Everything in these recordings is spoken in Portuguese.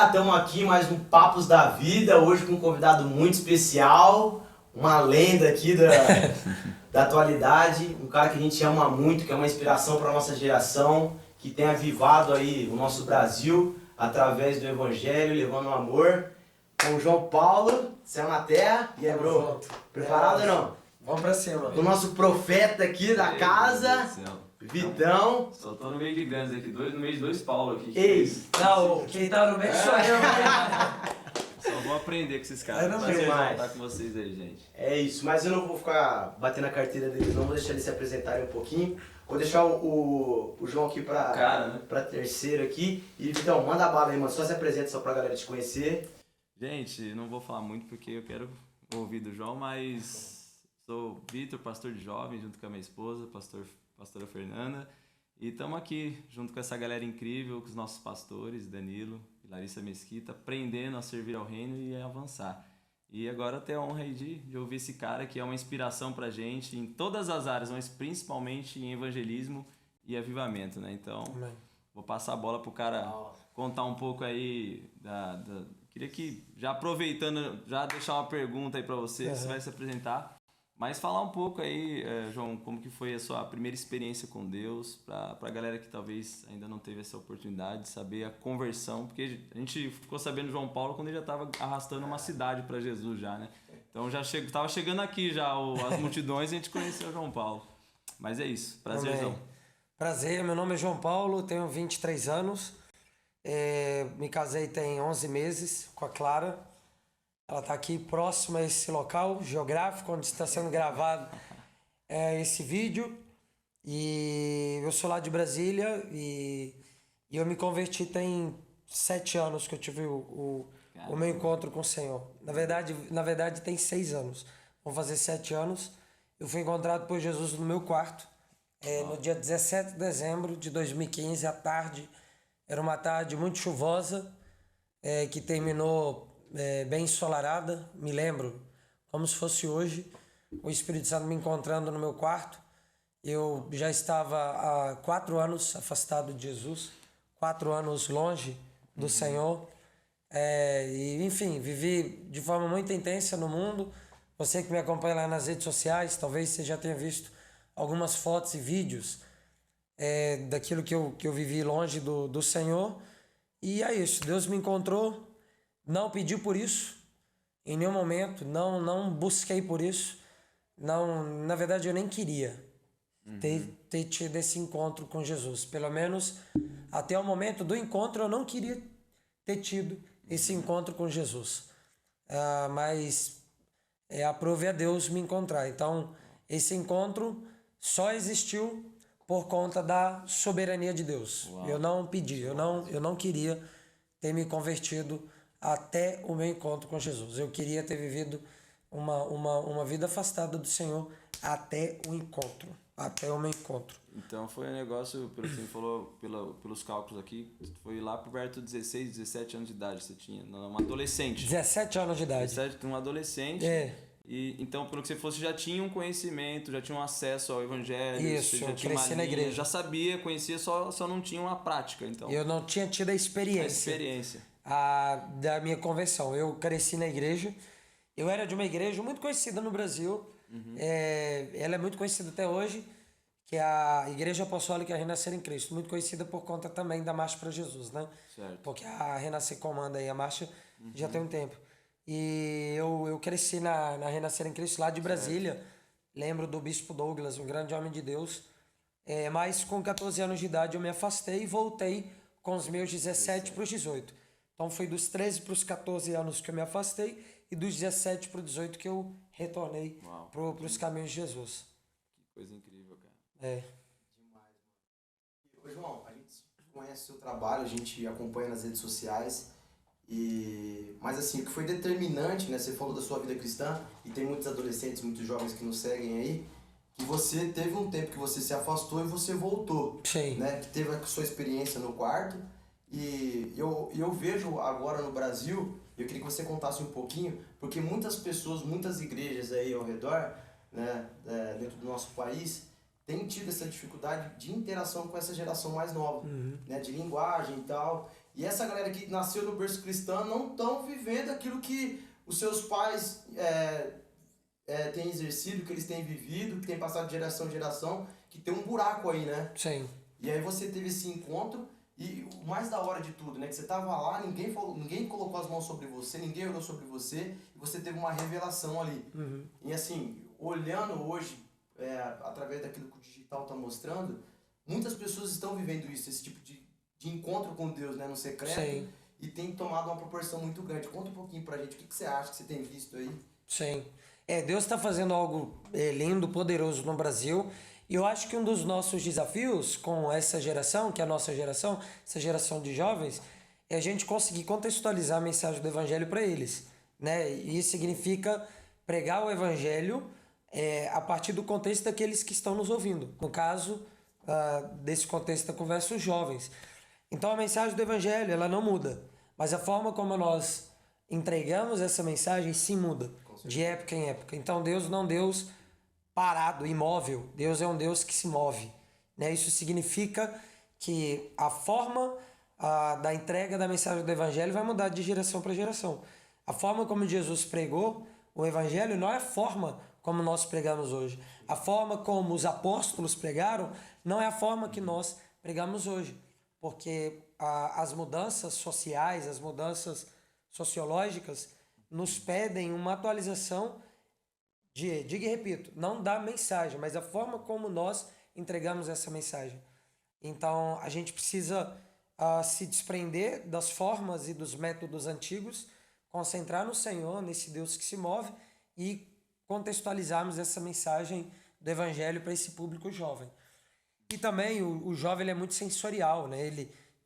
galera, estamos aqui mais um Papos da Vida, hoje com um convidado muito especial, uma lenda aqui da atualidade, um cara que a gente ama muito, que é uma inspiração para a nossa geração, que tem avivado aí o nosso Brasil através do Evangelho, levando o amor, com o João Paulo, céu na terra. E aí, bro, preparado ou não? Vamos pra cima. O nosso profeta aqui da casa, Vitão. Só tô no meio de grandes aqui, no meio de dois Paulo aqui. Ei! Não, quem tá no meio sou eu. Só vou aprender com esses caras. Eu não Prazer sei mais. estar com vocês aí, gente. É isso, mas eu não vou ficar batendo a carteira deles, não, vou deixar eles se apresentarem um pouquinho. Vou deixar o João aqui Cara, né? pra terceiro aqui. E Vitão, manda a bala aí, mano, só se apresenta só pra galera te conhecer. Gente, não vou falar muito porque eu quero ouvir do João, mas sou Vitor, pastor de jovens, junto com a minha esposa, pastora Fernanda. E estamos aqui, junto com essa galera incrível, com os nossos pastores, Danilo e Larissa Mesquita, aprendendo a servir ao reino e a avançar. E agora ter a honra aí de ouvir esse cara que é uma inspiração pra gente em todas as áreas, mas principalmente em evangelismo e avivamento, né? Então, vou passar a bola pro cara contar um pouco aí Queria que, já aproveitando, já deixar uma pergunta aí pra você, você vai se apresentar, mas falar um pouco aí, João, como que foi a sua primeira experiência com Deus, pra galera que talvez ainda não teve essa oportunidade de saber a conversão, porque a gente ficou sabendo do João Paulo quando ele já estava arrastando uma cidade para Jesus já, né? Então já estava chegando aqui já as multidões e a gente conheceu o João Paulo. Mas é isso, prazerzão. Amém. Prazer, meu nome é João Paulo, tenho 23 anos, me casei tem 11 meses com a Clara. Ela está aqui próxima a esse local geográfico onde está sendo gravado esse vídeo. E eu sou lá de Brasília e eu me converti tem 7 anos que eu tive o meu encontro com o Senhor. Na verdade tem 6 anos. Vão fazer 7 anos. Eu fui encontrado por Jesus no meu quarto no dia 17 de dezembro de 2015, à tarde. Era uma tarde muito chuvosa que terminou bem ensolarada, me lembro, como se fosse hoje, o Espírito Santo me encontrando no meu quarto. Eu já estava há 4 anos afastado de Jesus, 4 anos longe do Senhor, e enfim, vivi de forma muito intensa no mundo. Você que me acompanha lá nas redes sociais, talvez você já tenha visto algumas fotos e vídeos daquilo que eu vivi longe do Senhor. E é isso, Deus me encontrou. Não pedi por isso, em nenhum momento, não busquei por isso. Não, na verdade, eu nem queria ter tido esse encontro com Jesus. Pelo menos até o momento do encontro, eu não queria ter tido esse encontro com Jesus. Mas aprove a Deus me encontrar. Então, esse encontro só existiu por conta da soberania de Deus. Uau. Eu não pedi, eu não queria ter me convertido até o meu encontro com Jesus. Eu queria ter vivido uma vida afastada do Senhor até o meu encontro. Então foi um negócio, pelo que você falou, pelos cálculos aqui, foi lá por perto de 16, 17 anos de idade você tinha, uma adolescente. 17 anos de idade. 17, um adolescente. E então, pelo que você fosse, já tinha um conhecimento, já tinha um acesso ao evangelho. Isso, já eu tinha cresci na igreja. Já sabia, conhecia, só não tinha uma prática. Então, eu não tinha tido a experiência. Da minha conversão. Eu cresci na igreja. Eu era de uma igreja muito conhecida no Brasil. Ela é muito conhecida até hoje, que é a Igreja Apostólica Renascer em Cristo. Muito conhecida por conta também da Marcha para Jesus, né? Certo. Porque a Renascer comanda aí a marcha já tem um tempo. E eu cresci na Renascer em Cristo, lá de Brasília. Certo. Lembro do Bispo Douglas, um grande homem de Deus. Mas com 14 anos de idade eu me afastei e voltei com os meus 17 para os 18. Então foi dos 13 para os 14 anos que eu me afastei e dos 17 para os 18 que eu retornei para os caminhos de Jesus. Que coisa incrível, cara. Demais, mano. Ô, João, a gente conhece o seu trabalho, a gente acompanha nas redes sociais. Mas assim, o que foi determinante, né? Você falou da sua vida cristã e tem muitos adolescentes, muitos jovens que nos seguem aí, que você teve um tempo que você se afastou e você voltou. Sim. Né? Que teve a sua experiência no quarto. E eu vejo agora no Brasil, eu queria que você contasse um pouquinho, porque muitas pessoas, muitas igrejas aí ao redor, né, dentro do nosso país, tem tido essa dificuldade de interação com essa geração mais nova, né, de linguagem e tal. E essa galera que nasceu no berço cristão não estão vivendo aquilo que os seus pais têm exercido, que eles têm vivido, que têm passado de geração em geração, que tem um buraco aí, né? Sim. E aí você teve esse encontro e o mais da hora de tudo, né? Que você tava lá, ninguém colocou as mãos sobre você, ninguém orou sobre você, e você teve uma revelação ali. E assim, olhando hoje, através daquilo que o digital tá mostrando, muitas pessoas estão vivendo isso, esse tipo de encontro com Deus, né? No secreto. Sim. E tem tomado uma proporção muito grande. Conta um pouquinho pra gente, o que você acha que você tem visto aí? Sim. Deus está fazendo algo lindo, poderoso no Brasil. E eu acho que um dos nossos desafios com essa geração, que é a nossa geração, essa geração de jovens, é a gente conseguir contextualizar a mensagem do Evangelho para eles, né? E isso significa pregar o Evangelho a partir do contexto daqueles que estão nos ouvindo. No caso, desse contexto da conversa, os jovens. Então a mensagem do Evangelho, ela não muda, mas a forma como nós entregamos essa mensagem sim muda, de época em época. Então Deus não é um Deus parado, imóvel. Deus é um Deus que se move, né? Isso significa que a forma da entrega da mensagem do Evangelho vai mudar de geração para geração. A forma como Jesus pregou o Evangelho não é a forma como nós pregamos hoje. A forma como os apóstolos pregaram não é a forma que nós pregamos hoje. Porque as mudanças sociais, as mudanças sociológicas nos pedem uma atualização digo e repito, não da mensagem, mas a forma como nós entregamos essa mensagem. Então, a gente precisa se desprender das formas e dos métodos antigos, concentrar no Senhor, nesse Deus que se move e contextualizarmos essa mensagem do Evangelho para esse público jovem. E também o jovem ele é muito sensorial, né?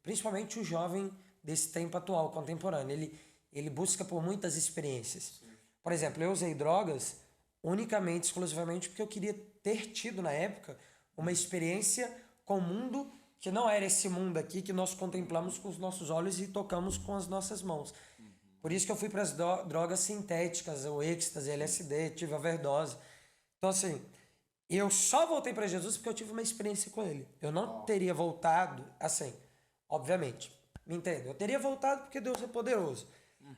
Principalmente o jovem desse tempo atual, contemporâneo, ele busca por muitas experiências. Por exemplo, eu usei drogas unicamente, exclusivamente porque eu queria ter tido na época uma experiência com o mundo que não era esse mundo aqui que nós contemplamos com os nossos olhos e tocamos com as nossas mãos. Por isso que eu fui para as drogas sintéticas, o êxtase, LSD, tive overdose. Então assim, eu só voltei para Jesus porque eu tive uma experiência com ele. Eu não teria voltado assim, obviamente. Me entende? Eu teria voltado porque Deus é poderoso.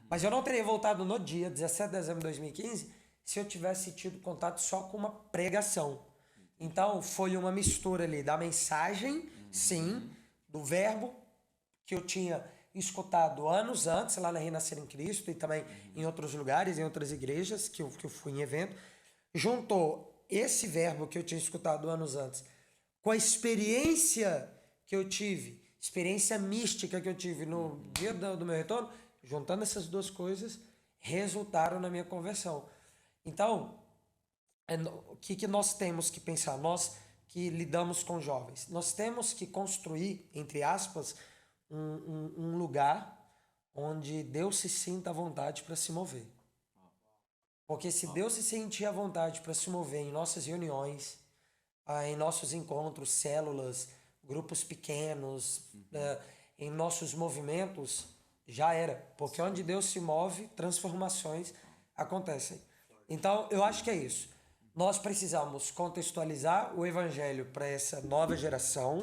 Mas eu não teria voltado no dia 17 de dezembro de 2015 se eu tivesse tido contato só com uma pregação. Então, foi uma mistura ali da mensagem, sim, do verbo que eu tinha escutado anos antes, lá na Renascer em Cristo e também em outros lugares, em outras igrejas que eu fui em evento. Juntou esse verbo que eu tinha escutado anos antes com a experiência que eu tive, experiência mística que eu tive no dia do meu retorno, juntando essas duas coisas, resultaram na minha conversão. Então, o que nós temos que pensar? Nós que lidamos com jovens, nós temos que construir, entre aspas, um lugar onde Deus se sinta à vontade para se mover. Porque se Deus se sentir à vontade para se mover em nossas reuniões, em nossos encontros, células, grupos pequenos, em nossos movimentos, já era. Porque onde Deus se move, transformações acontecem. Então, eu acho que é isso. Nós precisamos contextualizar o Evangelho para essa nova geração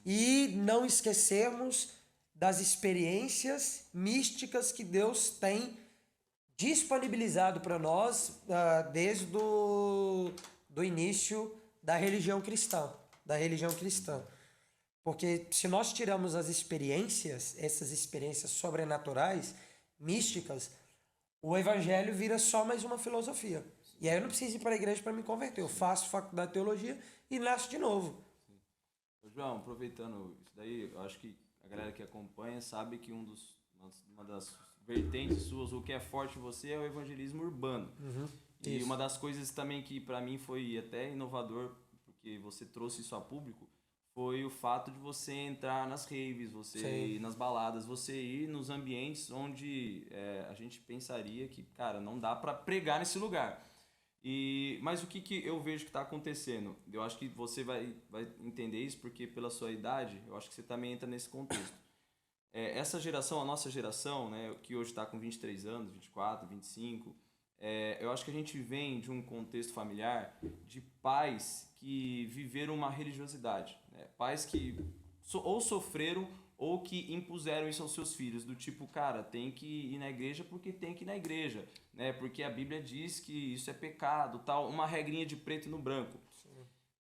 e não esquecermos das experiências místicas que Deus tem disponibilizado para nós desde do início da religião cristã. Porque se nós tiramos as experiências, essas experiências sobrenaturais, místicas, o Evangelho vira só mais uma filosofia. E aí eu não preciso ir para a igreja para me converter. Eu faço faculdade de teologia e nasço de novo. Ô, João, aproveitando isso daí, eu acho que a galera que acompanha sabe que uma das vertentes suas, o que é forte em você é o evangelismo urbano. E Isso. uma das coisas também que para mim foi até inovador, porque você trouxe isso a público, foi o fato de você entrar nas raves, você Sim. ir nas baladas, você ir nos ambientes onde a gente pensaria que, cara, não dá para pregar nesse lugar. Mas o que eu vejo que está acontecendo? Eu acho que você vai entender isso, porque pela sua idade, eu acho que você também entra nesse contexto. Essa geração, a nossa geração, né, que hoje está com 23 anos, 24, 25, Eu acho que a gente vem de um contexto familiar de pais que viveram uma religiosidade, né? Pais que ou sofreram ou que impuseram isso aos seus filhos, do tipo, cara, tem que ir na igreja porque tem que ir na igreja, né? Porque a Bíblia diz que isso é pecado, tal, uma regrinha de preto no branco.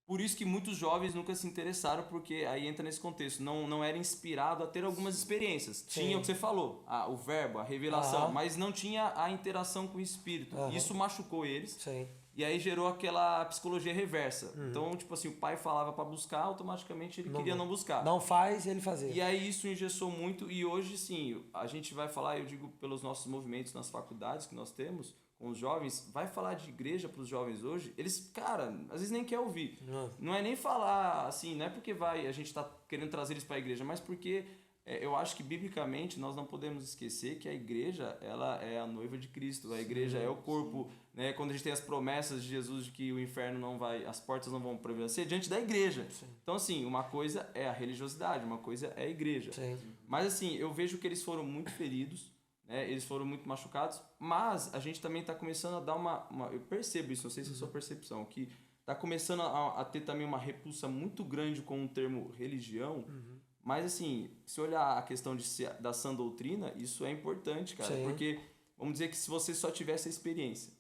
Por isso que muitos jovens nunca se interessaram, porque aí entra nesse contexto, não era inspirado a ter algumas experiências. Sim. Tinha o que você falou, o verbo, a revelação, mas não tinha a interação com o Espírito. Isso machucou eles. Sim. E aí gerou aquela psicologia reversa. Então, tipo assim, o pai falava para buscar, automaticamente ele queria não buscar. Não faz, ele fazia. E aí isso engessou muito, e hoje sim, a gente vai falar, eu digo pelos nossos movimentos nas faculdades que nós temos, com os jovens, vai falar de igreja para os jovens hoje, eles, cara, às vezes nem quer ouvir. Não é nem falar assim, não é porque a gente está querendo trazer eles para a igreja, mas porque eu acho que biblicamente nós não podemos esquecer que a igreja, ela é a noiva de Cristo, a igreja é o corpo, né? Quando a gente tem as promessas de Jesus de que o inferno não vai, as portas não vão prevalecer diante da igreja. Sim. Então assim, uma coisa é a religiosidade, uma coisa é a igreja. Sim. Mas assim, eu vejo que eles foram muito feridos, né? Eles foram muito machucados, mas a gente também está começando a dar eu percebo isso, não sei se é a sua percepção, que está começando a ter também uma repulsa muito grande com o termo religião. Mas assim, se olhar a questão da sã doutrina, isso é importante, cara. Sim. Porque vamos dizer que se você só tivesse a experiência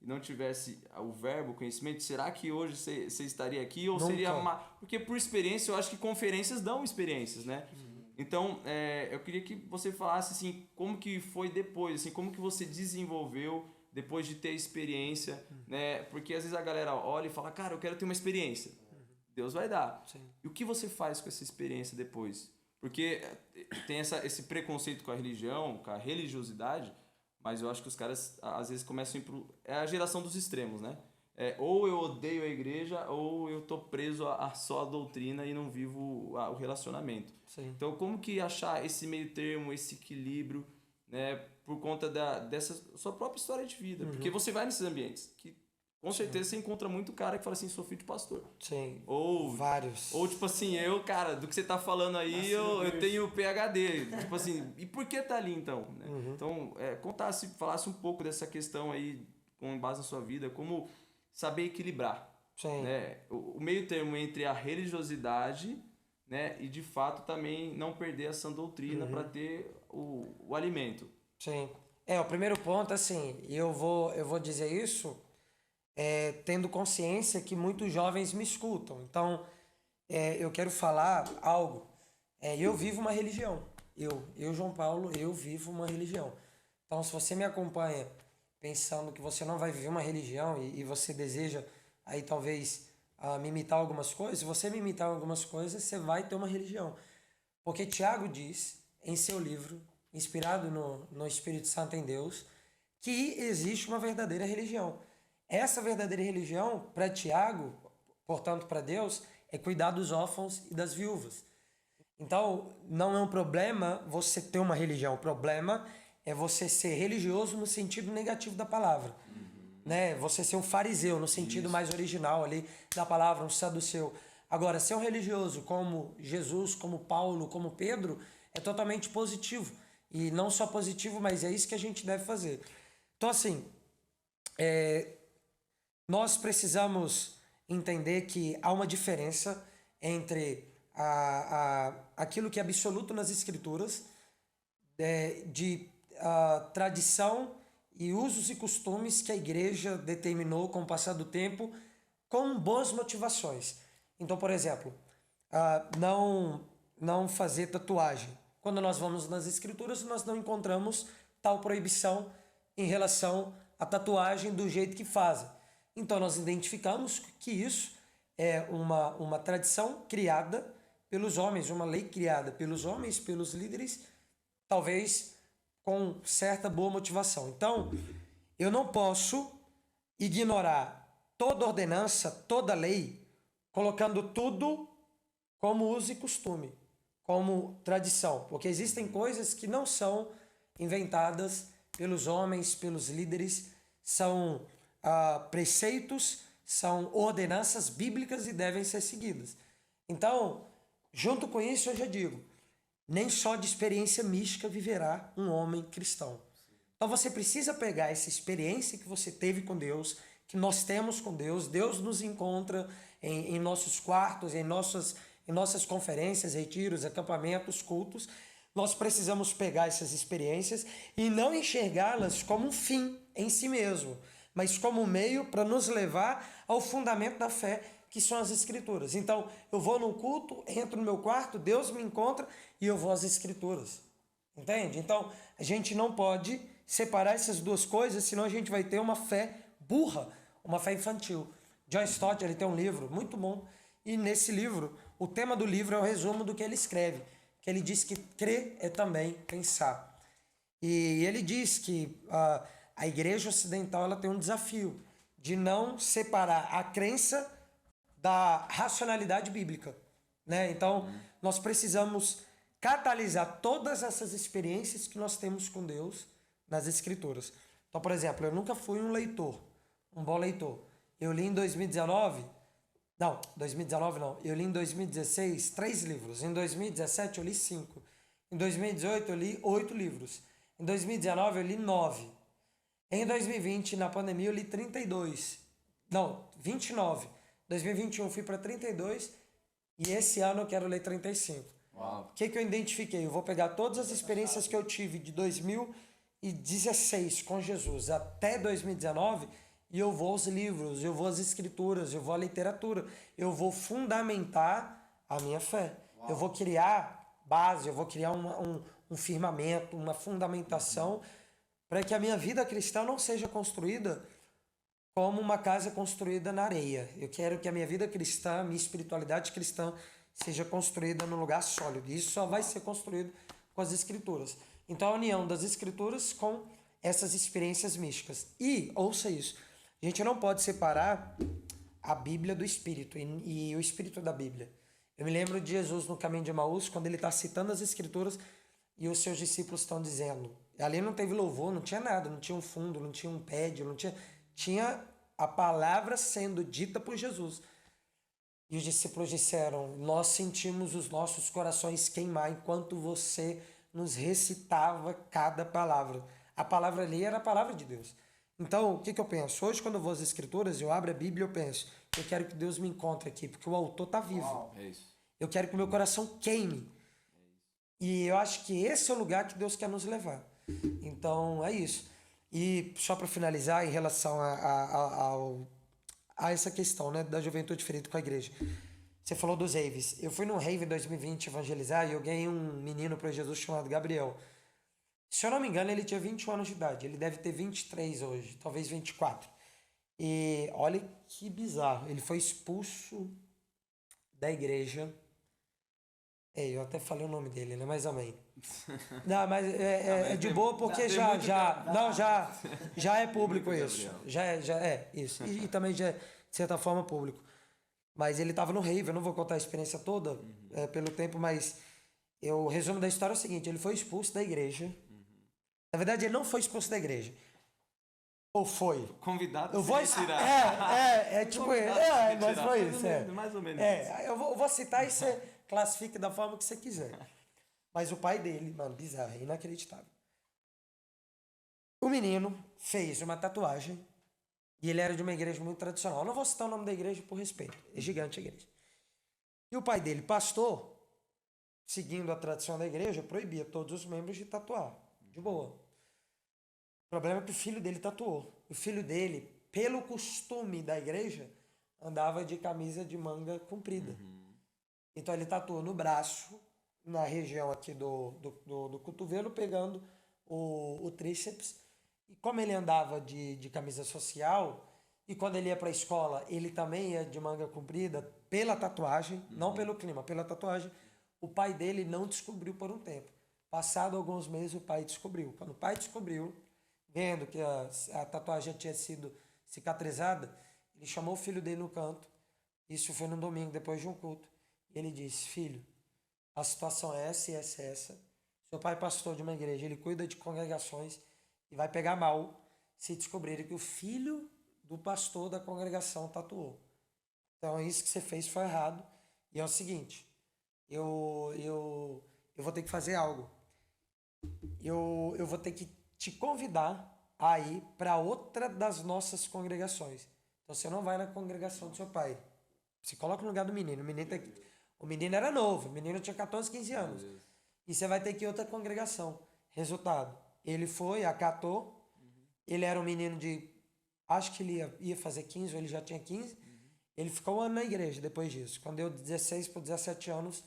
e não tivesse o verbo, o conhecimento, será que hoje você estaria aqui? Ou nunca. Seria porque por experiência, eu acho que conferências dão experiências, né? Então, eu queria que você falasse assim, como que foi depois, assim, como que você desenvolveu depois de ter experiência, né? Porque às vezes a galera olha e fala, cara, eu quero ter uma experiência. Deus vai dar. Sim. E o que você faz com essa experiência depois? Porque tem esse preconceito com a religião, com a religiosidade, mas eu acho que os caras às vezes começam é a geração dos extremos, né? Ou eu odeio a igreja, ou eu tô preso a só a doutrina e não vivo o relacionamento. Sim. Então, como que achar esse meio termo, esse equilíbrio, né? Por conta dessa sua própria história de vida. Porque você vai nesses ambientes que com certeza você encontra muito cara que fala assim, sou filho de pastor. Sim. Ou vários. Ou tipo assim, cara, do que você tá falando aí, eu tenho PhD. Tipo assim, e por que tá ali então? Né? Então, falasse um pouco dessa questão aí, com base na sua vida, como saber equilibrar. Sim. Né? O meio termo entre a religiosidade, né, e de fato também não perder a sã doutrina para ter o alimento. Sim. O primeiro ponto, assim, eu vou dizer isso tendo consciência que muitos jovens me escutam. Então, eu quero falar algo. Eu vivo uma religião. Eu, João Paulo, eu vivo uma religião. Então, se você me acompanha pensando que você não vai viver uma religião e você deseja aí talvez me imitar algumas coisas, se você me imitar algumas coisas, você vai ter uma religião. Porque Tiago diz em seu livro, inspirado no Espírito Santo em Deus, que existe uma verdadeira religião. Essa verdadeira religião, para Tiago, portanto para Deus, é cuidar dos órfãos e das viúvas. Então, não é um problema você ter uma religião. O problema é você ser religioso no sentido negativo da palavra. Né? Você ser um fariseu no sentido mais original ali da palavra, um saduceu. Agora, ser um religioso como Jesus, como Paulo, como Pedro, é totalmente positivo. E não só positivo, mas é isso que a gente deve fazer. Então, assim, nós precisamos entender que há uma diferença entre aquilo que é absoluto nas Escrituras, de tradição e usos e costumes que a igreja determinou com o passar do tempo, com boas motivações. Então, por exemplo, não fazer tatuagem. Quando nós vamos nas Escrituras, nós não encontramos tal proibição em relação à tatuagem do jeito que fazem. Então, nós identificamos que isso é uma tradição criada pelos homens, uma lei criada pelos homens, pelos líderes, talvez com certa boa motivação. Então, eu não posso ignorar toda ordenança, toda lei, colocando tudo como uso e costume, como tradição. Porque existem coisas que não são inventadas pelos homens, pelos líderes, são preceitos, são ordenanças bíblicas e devem ser seguidas. Então, junto com isso, eu já digo, nem só de experiência mística viverá um homem cristão. Então você precisa pegar essa experiência que você teve com Deus, que nós temos com Deus. Deus nos encontra em nossos quartos, em nossas conferências, retiros, acampamentos, cultos. Nós precisamos pegar essas experiências e não enxergá-las como um fim em si mesmo, mas como um meio para nos levar ao fundamento da fé, que são as Escrituras. Então, eu vou no culto, entro no meu quarto, Deus me encontra e eu vou às Escrituras. Entende? Então, a gente não pode separar essas duas coisas, senão a gente vai ter uma fé burra, uma fé infantil. John Stott, ele tem um livro muito bom, e nesse livro, o tema do livro é o resumo do que ele escreve, que ele diz que crer é também pensar. E ele diz que a igreja ocidental ela tem um desafio de não separar a crença da racionalidade bíblica, né? Então, nós precisamos catalisar todas essas experiências que nós temos com Deus nas Escrituras. Então, por exemplo, eu nunca fui um bom leitor. Eu li em 2019 não. Eu li em 2016 3 livros. Em 2017 eu li 5. Em 2018 eu li 8 livros. Em 2019 eu li 9. Em 2020, na pandemia, eu li 29. Em 2021 eu fui para 32 e esse ano eu quero ler 35. O que eu identifiquei? Eu vou pegar todas as experiências que eu tive de 2016 com Jesus até 2019 e eu vou aos livros, eu vou às escrituras, eu vou à literatura, eu vou fundamentar a minha fé. Eu vou criar base, eu vou criar um firmamento, uma fundamentação para que a minha vida cristã não seja construída como uma casa construída na areia. Eu quero que a minha vida cristã, minha espiritualidade cristã, seja construída num lugar sólido. E isso só vai ser construído com as Escrituras. Então, a união das Escrituras com essas experiências místicas. E, ouça isso, a gente não pode separar a Bíblia do Espírito e o Espírito da Bíblia. Eu me lembro de Jesus no caminho de Emaús, quando ele está citando as Escrituras e os seus discípulos estão dizendo. Ali não teve louvor, não tinha nada, não tinha um fundo, não tinha um prédio, não tinha... Tinha a palavra sendo dita por Jesus. E os discípulos disseram, nós sentimos os nossos corações queimar enquanto você nos recitava cada palavra. A palavra ali era a palavra de Deus. Então, o que eu penso? Hoje, quando eu vou às Escrituras, eu abro a Bíblia e eu penso, eu quero que Deus me encontre aqui, porque o autor está vivo. É isso. Eu quero que o meu coração queime. E eu acho que esse é o lugar que Deus quer nos levar. Então, é isso. E só para finalizar, em relação a essa questão, né, da juventude ferida com a igreja. Você falou dos raves. Eu fui num rave em 2020 evangelizar e eu ganhei um menino para Jesus chamado Gabriel. Se eu não me engano, ele tinha 21 anos de idade. Ele deve ter 23 hoje, talvez 24. E olha que bizarro. Ele foi expulso da igreja. Eu até falei o nome dele, né? Mais ou menos. Não, mas é de boa porque já é público isso. Já é isso. E também já é, de certa forma, público. Mas ele estava no rave, eu não vou contar a experiência toda pelo tempo, mas o resumo da história é o seguinte, ele foi expulso da igreja. Na verdade, ele não foi expulso da igreja. Ou foi? Convidado eu vou retirar. Tipo, mas foi isso. Mais ou menos isso. Eu vou citar e você classifica da forma que você quiser. Mas o pai dele, mano, bizarro, inacreditável. O menino fez uma tatuagem e ele era de uma igreja muito tradicional. Eu não vou citar o nome da igreja por respeito. É gigante a igreja. E o pai dele, pastor, seguindo a tradição da igreja, proibia todos os membros de tatuar. De boa. O problema é que o filho dele tatuou. O filho dele, pelo costume da igreja, andava de camisa de manga comprida. Então ele tatuou no braço, na região aqui do cotovelo, pegando o tríceps. E como ele andava de camisa social, e quando ele ia para a escola, ele também ia de manga comprida, pela tatuagem, não pelo clima, pela tatuagem, o pai dele não descobriu por um tempo. Passado alguns meses, o pai descobriu. Quando o pai descobriu, vendo que a tatuagem tinha sido cicatrizada, ele chamou o filho dele no canto. Isso foi no domingo, depois de um culto. E ele disse, filho, a situação é essa e essa e essa. Seu pai é pastor de uma igreja, ele cuida de congregações e vai pegar mal se descobrirem que o filho do pastor da congregação tatuou. Então, isso que você fez foi errado. E é o seguinte, eu vou ter que fazer algo. Eu vou ter que te convidar a ir para outra das nossas congregações. Então você não vai na congregação do seu pai. Se coloca no lugar do menino. O menino era novo, o menino tinha 14, 15 anos. E você vai ter que ir outra congregação. Resultado, ele foi, acatou. Ele era um menino de, acho que ele ia fazer 15, ou ele já tinha 15. Ele ficou um ano na igreja depois disso. Quando deu 16 para 17 anos,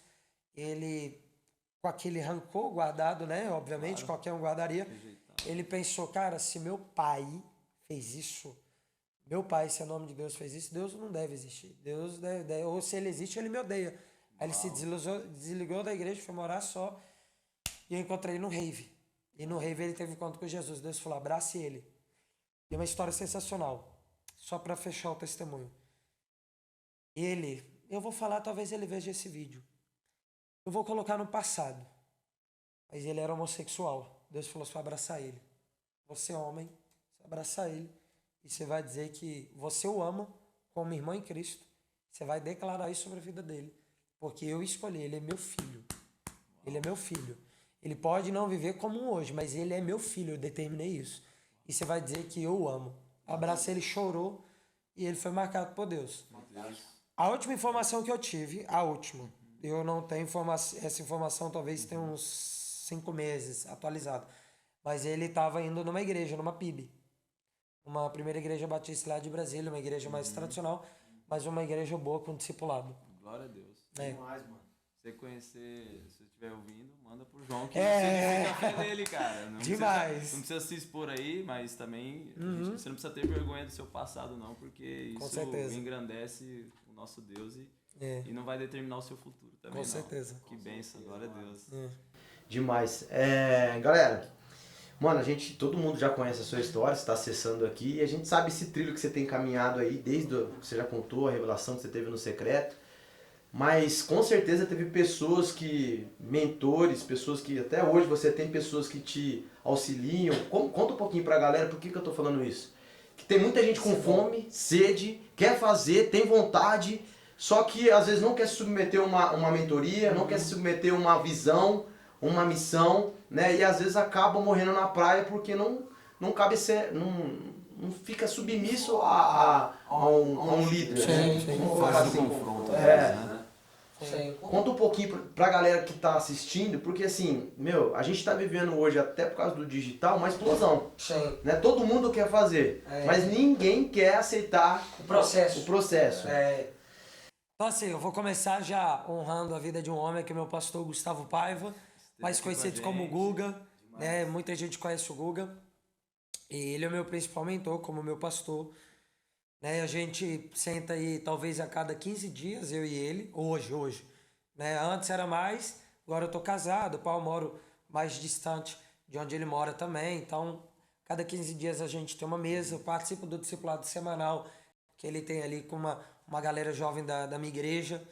ele, com aquele rancor guardado, né? Obviamente, claro, qualquer um guardaria. Ele pensou, cara, se meu pai fez isso, meu pai, se é nome de Deus, fez isso, Deus não deve existir. Deus deve, ou se ele existe, ele me odeia. Aí ele se desligou da igreja, foi morar só. E eu encontrei ele no rave. E no rave ele teve um encontro com Jesus. Deus falou, abrace ele. E uma história sensacional. Só para fechar o testemunho. Eu vou falar, talvez ele veja esse vídeo. Eu vou colocar no passado. Mas ele era homossexual. Deus falou, você vai abraçar ele. Você é homem, você vai abraçar ele. E você vai dizer que você o ama como irmão em Cristo. Você vai declarar isso sobre a vida dele. Porque eu escolhi, ele é meu filho. Ele é meu filho. Ele pode não viver como hoje, mas ele é meu filho, eu determinei isso. E você vai dizer que eu o amo. Abracei, ele chorou e ele foi marcado por Deus. A última informação que eu tive, eu não tenho essa informação, talvez tenha uns 5 meses atualizado, mas ele estava indo numa igreja, numa PIB. Uma primeira igreja batista lá de Brasília, uma igreja mais tradicional, mas uma igreja boa com discipulado. Glória a Deus. Demais, mano. Se você conhecer, se você estiver ouvindo, manda pro João que você fica fé dele, cara. Não Demais. Não precisa se expor aí, mas também você não precisa ter vergonha do seu passado, não, porque com isso certeza engrandece o nosso Deus e não vai determinar o seu futuro também. Com certeza. Que bênção, glória a Deus. Demais. Galera, mano, todo mundo já conhece a sua história, você está acessando aqui, e a gente sabe esse trilho que você tem caminhado aí, desde o que você já contou, a revelação que você teve no secreto. Mas com certeza teve mentores, pessoas que até hoje você tem pessoas que te auxiliam. Conta um pouquinho pra galera por que eu tô falando isso. Que tem muita gente com fome, sede, quer fazer, tem vontade, só que às vezes não quer se submeter a uma mentoria, não quer se submeter a uma visão, uma missão, né? E às vezes acaba morrendo na praia porque não cabe ser, não fica submisso a um líder. Faz o confronto. Conta um pouquinho pra galera que tá assistindo, porque assim, a gente tá vivendo hoje, até por causa do digital, uma explosão. Sim. Né? Todo mundo quer fazer, mas ninguém quer aceitar o processo. Então assim, eu vou começar já honrando a vida de um homem, que é o meu pastor Gustavo Paiva, mais conhecido como Guga, né? Muita gente conhece o Guga. E ele é o meu principal mentor, como meu pastor. Né, a gente senta aí talvez a cada 15 dias, eu e ele, hoje. Né? Antes era mais, agora eu tô casado, eu moro mais distante de onde ele mora também, então cada 15 dias a gente tem uma mesa, eu participo do discipulado semanal que ele tem ali com uma galera jovem da minha igreja.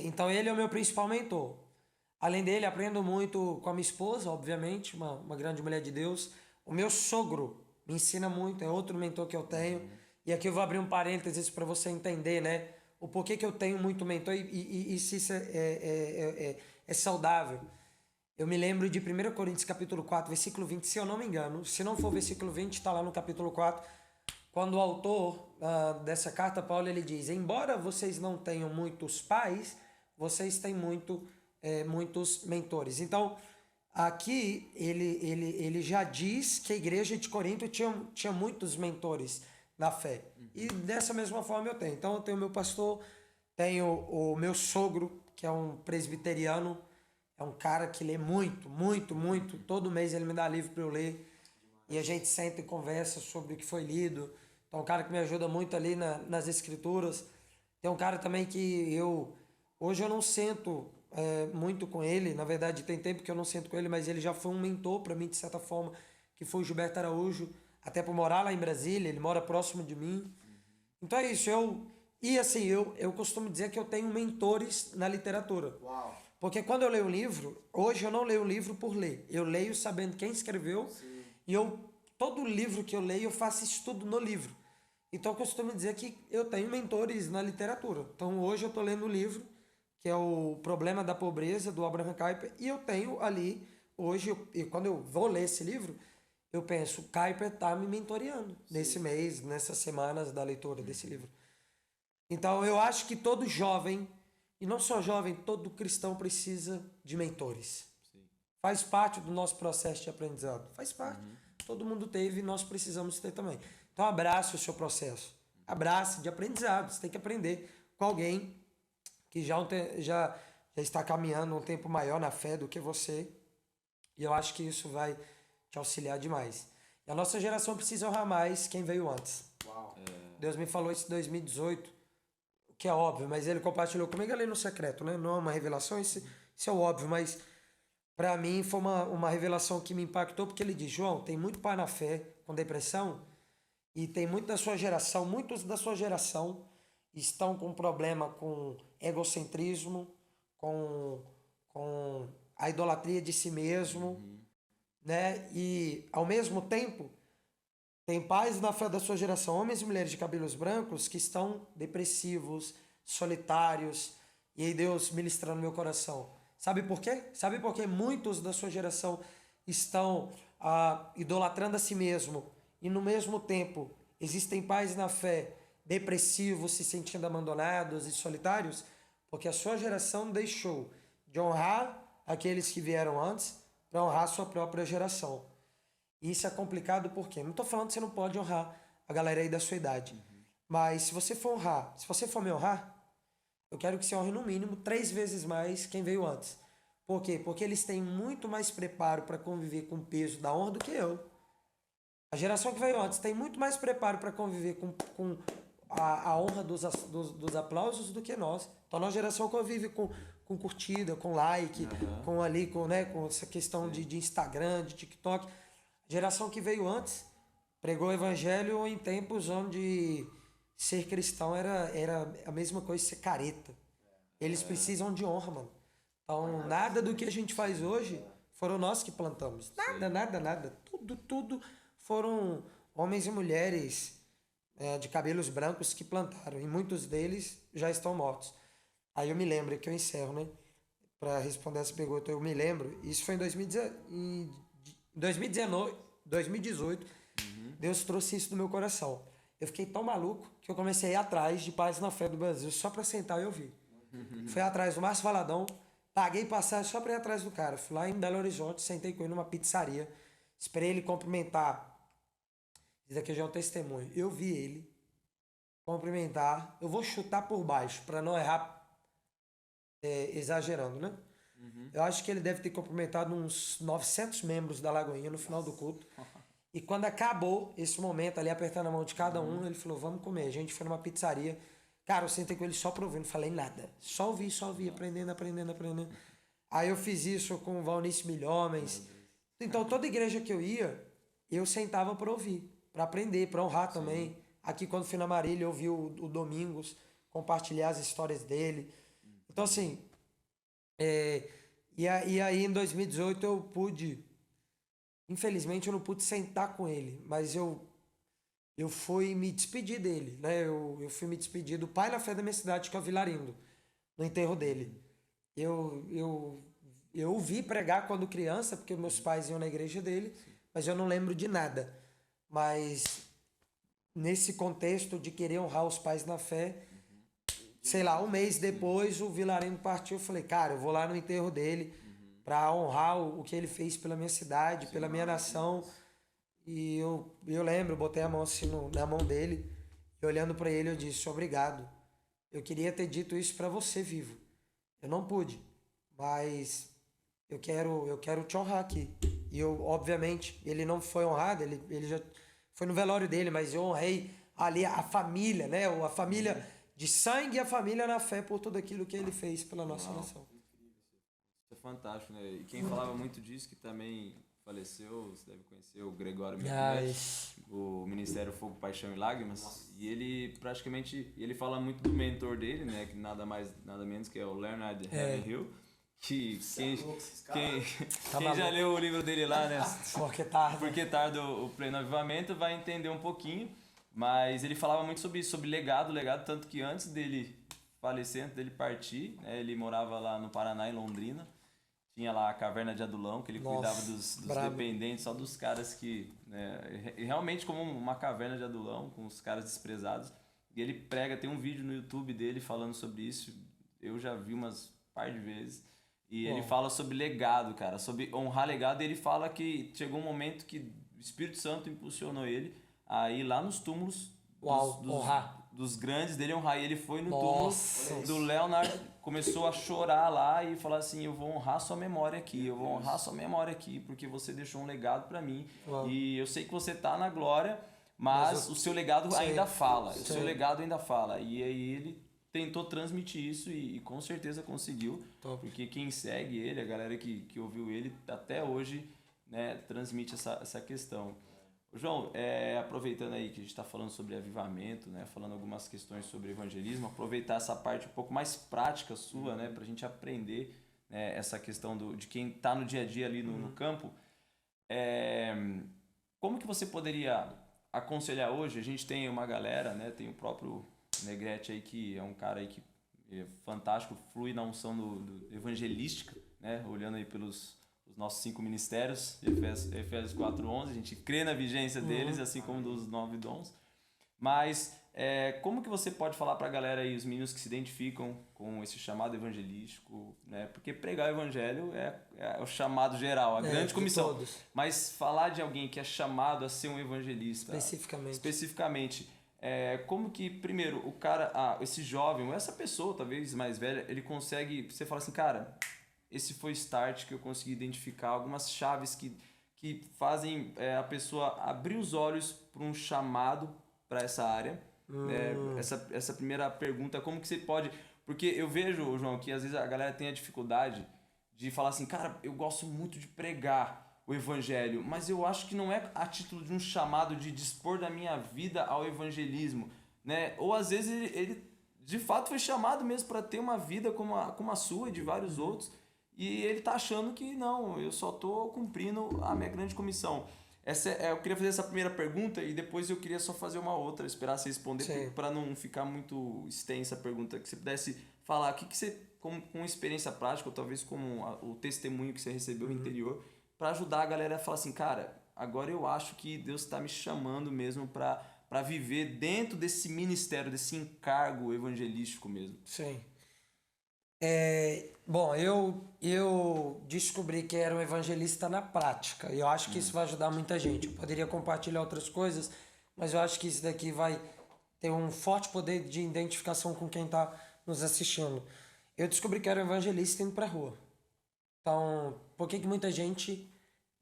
Então ele é o meu principal mentor. Além dele, aprendo muito com a minha esposa, obviamente, uma grande mulher de Deus. O meu sogro me ensina muito, é outro mentor que eu tenho. E aqui eu vou abrir um parênteses para você entender, né? O porquê que eu tenho muito mentor e se isso é saudável. Eu me lembro de 1 Coríntios capítulo 4, versículo 20, se eu não me engano. Se não for versículo 20, está lá no capítulo 4. Quando o autor dessa carta, Paulo, ele diz, embora vocês não tenham muitos pais, vocês têm muitos mentores. Então, aqui ele já diz que a igreja de Corinto tinha muitos mentores na fé. E dessa mesma forma eu tenho. Então eu tenho o meu pastor, tenho o meu sogro, que é um presbiteriano, é um cara que lê muito. Todo mês ele me dá livro para eu ler. E a gente senta e conversa sobre o que foi lido. Então é um cara que me ajuda muito ali nas escrituras. Tem um cara também que hoje eu não sento muito com ele. Na verdade tem tempo que eu não sento com ele, mas ele já foi um mentor para mim de certa forma, que foi o Gilberto Araújo. Até por morar lá em Brasília, ele mora próximo de mim. Então é isso, eu costumo dizer que eu tenho mentores na literatura. Uau. Porque quando eu leio um livro, hoje eu não leio o livro por ler. Eu leio sabendo quem escreveu. Sim. E todo livro que eu leio, eu faço estudo no livro. Então eu costumo dizer que eu tenho mentores na literatura. Então hoje eu estou lendo um livro, que é o Problema da Pobreza, do Abraham Kuyper. E eu tenho ali, hoje, quando eu vou ler esse livro, eu penso, o Kuiper tá me mentoreando nesse mês, nessas semanas da leitura desse livro. Então eu acho que todo jovem, e não só jovem, todo cristão precisa de mentores. Sim. Faz parte do nosso processo de aprendizado. Faz parte. Todo mundo teve e nós precisamos ter também. Então abrace o seu processo. Abrace de aprendizado. Você tem que aprender com alguém que já está caminhando um tempo maior na fé do que você. E eu acho que isso vai te auxiliar demais. E a nossa geração precisa honrar mais quem veio antes. Uau. Deus me falou isso em 2018, o que é óbvio, mas ele compartilhou comigo ali no secreto, né? Não é uma revelação, isso é o óbvio, mas para mim foi uma revelação que me impactou, porque ele diz, João, tem muito pai na fé com depressão e tem muito da sua geração, muitos da sua geração estão com problema com egocentrismo, com a idolatria de si mesmo, né? E ao mesmo tempo tem pais na fé da sua geração, homens e mulheres de cabelos brancos, que estão depressivos, solitários, e aí Deus ministrando no meu coração. Sabe por quê? Sabe por que muitos da sua geração estão idolatrando a si mesmo, e no mesmo tempo existem pais na fé depressivos, se sentindo abandonados e solitários? Porque a sua geração deixou de honrar aqueles que vieram antes para honrar a sua própria geração. E isso é complicado porque não estou falando que você não pode honrar a galera aí da sua idade. Mas se você for me honrar, eu quero que você honre no mínimo 3 vezes mais quem veio antes. Por quê? Porque eles têm muito mais preparo para conviver com o peso da honra do que eu. A geração que veio antes tem muito mais preparo para conviver com a honra dos aplausos do que nós. Então a nossa geração convive com curtida, com like, com essa questão de Instagram, de TikTok. A geração que veio antes pregou o evangelho em tempos onde ser cristão era a mesma coisa que ser careta. Eles precisam de honra, mano. Então, nada do que a gente faz hoje foram nós que plantamos. Nada. Tudo foram homens e mulheres de cabelos brancos que plantaram. E muitos deles já estão mortos. Aí eu me lembro, que eu encerro, né? Para responder essa pergunta, eu me lembro. Isso foi em 2018, Deus trouxe isso no meu coração. Eu fiquei tão maluco que eu comecei a ir atrás de pais na fé do Brasil só pra sentar e ouvir. Fui atrás do Márcio Valadão, paguei passagem só pra ir atrás do cara. Fui lá em Belo Horizonte, sentei com ele numa pizzaria, esperei ele cumprimentar. Isso aqui já é um testemunho. Eu vi ele cumprimentar. Eu vou chutar por baixo pra não errar exagerando, né? Eu acho que ele deve ter cumprimentado uns 900 membros da Lagoinha no final do culto. E quando acabou esse momento ali, apertando a mão de cada um, ele falou, vamos comer. A gente foi numa pizzaria. Cara, eu sentei com ele só pra ouvir, não falei nada. Só ouvi, aprendendo. Aí eu fiz isso com o Valnice Milhomens. Então toda igreja que eu ia, eu sentava pra ouvir, pra aprender, pra honrar também. Aqui quando fui na Marília, eu vi o Domingos compartilhar as histórias dele. Então assim, e aí em 2018 eu pude, infelizmente eu não pude sentar com ele, mas eu fui me despedir dele, né? Eu fui me despedir do pai na fé da minha cidade, que é o Vilarindo, no enterro dele. Eu ouvi pregar quando criança, porque meus pais iam na igreja dele, mas eu não lembro de nada. Mas nesse contexto de querer honrar os pais na fé, sei lá, um mês depois o Vilarindo partiu. Eu falei, cara, eu vou lá no enterro dele para honrar o que ele fez pela minha cidade, pela minha nação. E eu lembro, eu botei a mão assim na mão dele e olhando para ele eu disse, obrigado. Eu queria ter dito isso para você vivo. Eu não pude, mas eu quero te honrar aqui. E eu, obviamente, ele não foi honrado, ele já foi no velório dele, mas eu honrei ali a família, né? A família de sangue e a família na fé por tudo aquilo que ele fez pela nossa nação. Isso é fantástico, né? E quem falava muito disso, que também faleceu, você deve conhecer o Gregório Mercadante, o Ministério Fogo, Paixão e Lágrimas. E ele ele fala muito do mentor dele, né? Que nada mais, nada menos que é o Leonard Ravenhill. Que quem já leu o livro dele lá, né? Porque tarde o Pleno Avivamento vai entender um pouquinho. Mas ele falava muito sobre isso, sobre legado, tanto que antes dele falecer, antes dele partir, né, ele morava lá no Paraná, em Londrina, tinha lá a caverna de Adulão, que ele cuidava dos dependentes, só dos caras que... Né, realmente como uma caverna de Adulão, com os caras desprezados. E ele prega, tem um vídeo no YouTube dele falando sobre isso, eu já vi umas par de vezes. E ele fala sobre legado, cara, sobre honrar legado. E ele fala que chegou um momento que o Espírito Santo impulsionou ele a ir lá nos túmulos dos grandes dele, honrar. E ele foi no túmulo do Leonard, começou a chorar lá e falar assim, eu vou honrar sua memória aqui, eu vou honrar sua memória aqui, porque você deixou um legado para mim. E eu sei que você tá na glória, mas o seu legado ainda fala, o seu legado ainda fala. E aí ele tentou transmitir isso e com certeza conseguiu, porque quem segue ele, a galera que ouviu ele, até hoje, né, transmite essa questão. João, aproveitando aí que a gente está falando sobre avivamento, né, falando algumas questões sobre evangelismo, aproveitar essa parte um pouco mais prática sua, né, para a gente aprender, né, essa questão de quem está no dia a dia ali no campo. Como que você poderia aconselhar hoje? A gente tem uma galera, né, tem o próprio Negrete aí, que é um cara aí que é fantástico, flui na unção do evangelística, né, olhando aí pelos os nossos 5 ministérios, Efésios 4:11, a gente crê na vigência deles, assim como dos 9 dons. Mas como que você pode falar para a galera aí, os meninos que se identificam com esse chamado evangelístico, né? Porque pregar o evangelho é o chamado geral, a grande comissão. Todos. Mas falar de alguém que é chamado a ser um evangelista, especificamente, como que, primeiro, o cara, esse jovem, ou essa pessoa talvez mais velha, ele consegue, você fala assim, cara, esse foi o start que eu consegui identificar, algumas chaves que fazem a pessoa abrir os olhos para um chamado para essa área. Essa primeira pergunta, como que você pode... Porque eu vejo, João, que às vezes a galera tem a dificuldade de falar assim, cara, eu gosto muito de pregar o evangelho, mas eu acho que não é a título de um chamado de dispor da minha vida ao evangelismo, né? Ou às vezes ele de fato foi chamado mesmo para ter uma vida como a sua e de vários outros, e ele tá achando que não, eu só tô cumprindo a minha grande comissão. Eu queria fazer essa primeira pergunta e depois eu queria só fazer uma outra, esperar você responder, para não ficar muito extensa a pergunta, que você pudesse falar o que você, com experiência prática, ou talvez com o testemunho que você recebeu no interior, para ajudar a galera a falar assim, cara, agora eu acho que Deus está me chamando mesmo para viver dentro desse ministério, desse encargo evangelístico mesmo. Sim. Bom, eu descobri que era um evangelista na prática, e eu acho que isso vai ajudar muita gente. Eu poderia compartilhar outras coisas, mas eu acho que isso daqui vai ter um forte poder de identificação com quem está nos assistindo. Eu descobri que era um evangelista indo para a rua. Então, por que muita gente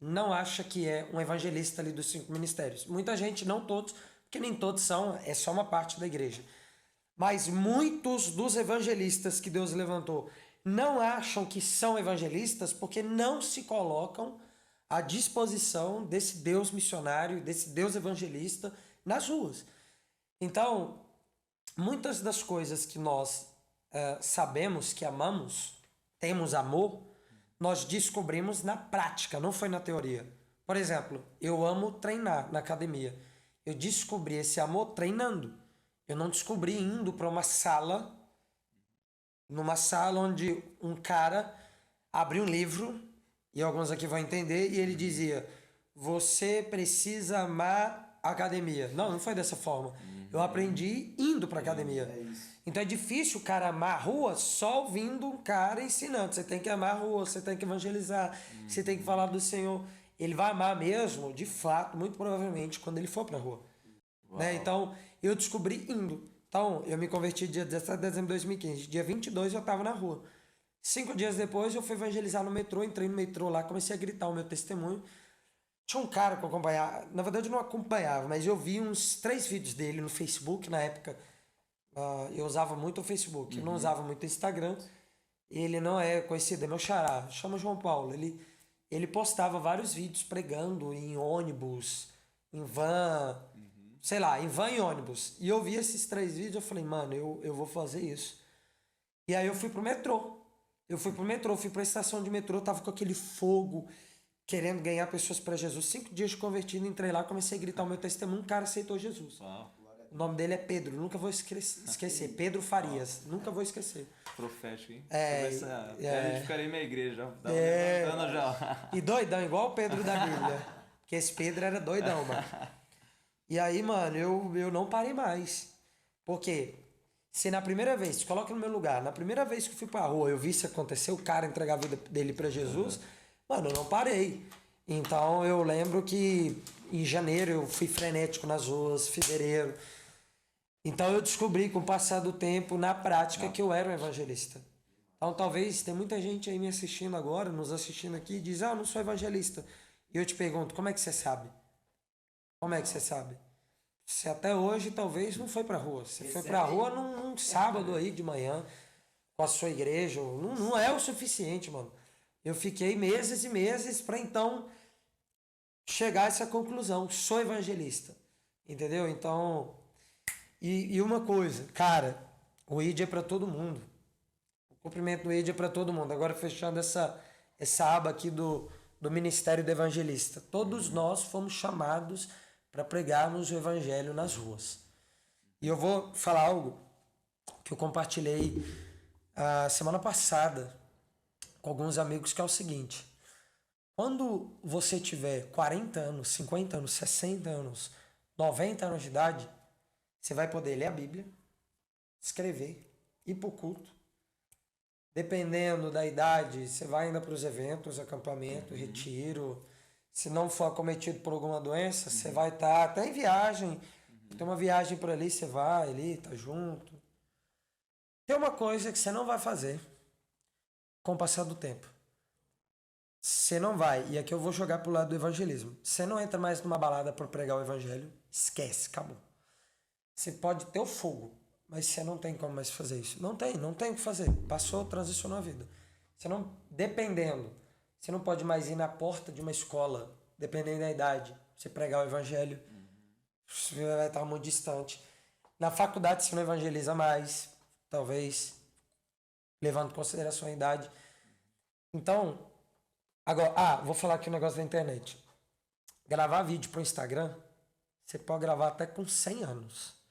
não acha que é um evangelista ali dos 5 ministérios? Muita gente, não todos, porque nem todos são, é só uma parte da igreja. Mas muitos dos evangelistas que Deus levantou não acham que são evangelistas porque não se colocam à disposição desse Deus missionário, desse Deus evangelista nas ruas. Então, muitas das coisas que nós sabemos que amamos, temos amor, nós descobrimos na prática, não foi na teoria. Por exemplo, eu amo treinar na academia. Eu descobri esse amor treinando. Eu não descobri indo para uma sala, numa sala onde um cara abriu um livro, e alguns aqui vão entender, e ele dizia, você precisa amar a academia. Não foi dessa forma. Eu aprendi indo para a academia. Então é difícil o cara amar a rua só ouvindo um cara ensinando. Você tem que amar a rua, você tem que evangelizar, você tem que falar do Senhor. Ele vai amar mesmo, de fato, muito provavelmente, quando ele for para a rua. Né? Então, eu descobri indo. Então, eu me converti dia 17 de dezembro de 2015. Dia 22 eu estava na rua. 5 dias depois eu fui evangelizar no metrô, entrei no metrô lá, comecei a gritar o meu testemunho. Tinha um cara que eu acompanhava, na verdade eu não acompanhava, mas eu vi uns 3 vídeos dele no Facebook na época. Eu usava muito o Facebook, eu não usava muito o Instagram. Ele não é conhecido, é meu xará, chama João Paulo. Ele postava vários vídeos pregando em ônibus, em van, sei lá, em van e ônibus. E eu vi esses 3 vídeos, eu falei, mano, eu vou fazer isso. E aí eu fui pro metrô. Fui pra estação de metrô, tava com aquele fogo, querendo ganhar pessoas para Jesus. 5 dias de convertido, entrei lá, comecei a gritar o meu testemunho, um cara aceitou Jesus. O nome dele é Pedro, nunca vou esquecer. Pedro Farias, nunca vou esquecer. Profético, hein? Eu edificarei minha igreja. Já. E doidão, igual o Pedro da Bíblia. Porque esse Pedro era doidão, mano. E aí, mano, eu não parei mais. Porque se na primeira vez, te coloca no meu lugar, na primeira vez que eu fui pra rua, eu vi isso acontecer, o cara entregar a vida dele pra Jesus, mano, eu não parei. Então eu lembro que em janeiro eu fui frenético nas ruas, fevereiro. Então eu descobri com o passar do tempo, na prática, que eu era um evangelista. Então talvez tem muita gente aí me assistindo agora, nos assistindo aqui, e diz, eu não sou evangelista. E eu te pergunto, como é que você sabe? Como é que você sabe? Você até hoje talvez não foi pra rua. Você foi pra rua num sábado aí de manhã, com a sua igreja. Não é o suficiente, mano. Eu fiquei meses e meses pra então chegar a essa conclusão. Sou evangelista. Entendeu? Então... E uma coisa, cara, o ID é para todo mundo. O cumprimento do ID é para todo mundo. Agora fechando essa aba aqui do Ministério do Evangelista. Todos nós fomos chamados para pregarmos o evangelho nas ruas. E eu vou falar algo que eu compartilhei a semana passada com alguns amigos, que é o seguinte. Quando você tiver 40 anos, 50 anos, 60 anos, 90 anos de idade, você vai poder ler a Bíblia, escrever, ir para o culto. Dependendo da idade, você vai ainda para os eventos, acampamento, retiro. Se não for acometido por alguma doença, você vai estar até em viagem. Tem uma viagem por ali, você vai ali, tá junto. Tem uma coisa que você não vai fazer com o passar do tempo. Você não vai, e aqui eu vou jogar pro lado do evangelismo. Você não entra mais numa balada para pregar o evangelho, esquece, acabou. Você pode ter o fogo, mas você não tem como mais fazer isso. Não tem o que fazer. Passou, transicionou a vida. Você não, dependendo, você não pode mais ir na porta de uma escola, dependendo da idade, você pregar o evangelho, você vai estar muito distante. Na faculdade você não evangeliza mais, talvez, levando em consideração a idade. Então, agora, vou falar aqui um negócio da internet. Gravar vídeo para o Instagram, você pode gravar até com 100 anos.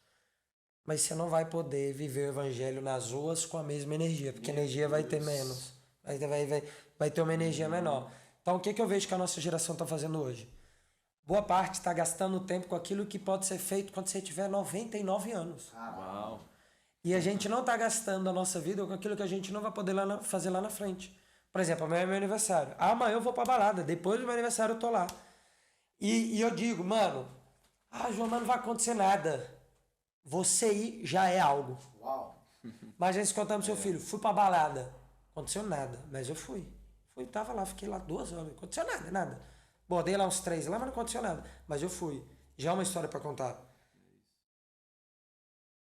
Mas você não vai poder viver o evangelho nas ruas com a mesma energia, porque a energia vai ter menos. Vai ter uma energia menor. Então, o que eu vejo que a nossa geração está fazendo hoje? Boa parte está gastando tempo com aquilo que pode ser feito quando você tiver 99 anos. Uau. E a gente não está gastando a nossa vida com aquilo que a gente não vai poder fazer lá na frente. Por exemplo, amanhã é meu aniversário. Amanhã eu vou pra balada, depois do meu aniversário eu tô lá. E eu digo, mano, João, mas não vai acontecer nada. Você ir já é algo. Uau. Imagina se contar pro seu filho, fui pra balada. Aconteceu nada, mas eu fui. Tava lá, fiquei lá 2 horas. Não aconteceu nada. Bordei lá uns 3 lá, mas não aconteceu nada. Mas eu fui. Já é uma história pra contar.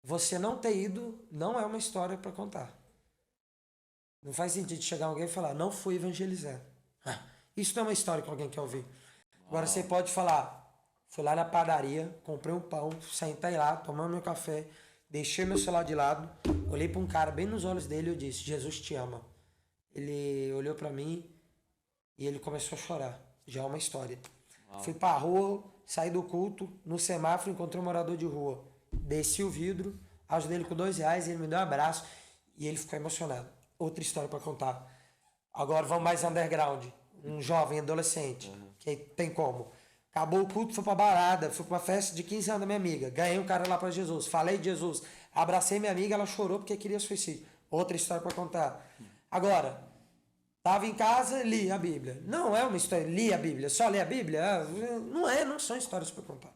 Você não ter ido não é uma história pra contar. Não faz sentido chegar alguém e falar, não fui evangelizar. Isso não é uma história que alguém quer ouvir. Agora você pode falar, fui lá na padaria, comprei um pão, sentei lá, tomando meu café, deixei meu celular de lado, olhei para um cara bem nos olhos dele e eu disse, Jesus te ama. Ele olhou para mim e ele começou a chorar. Já é uma história. Fui pra rua, saí do culto, no semáforo encontrei um morador de rua. Desci o vidro, ajudei ele com R$2, ele me deu um abraço e ele ficou emocionado. Outra história para contar. Agora vamos mais underground. Um jovem, adolescente, que tem como. Acabou o culto, fui pra balada, fui pra uma festa de 15 anos da minha amiga. Ganhei um cara lá pra Jesus, falei de Jesus. Abracei minha amiga, ela chorou porque queria suicídio. Outra história para contar. Agora, tava em casa, li a Bíblia. Não é uma história, li a Bíblia, só ler a Bíblia? Não são histórias para contar.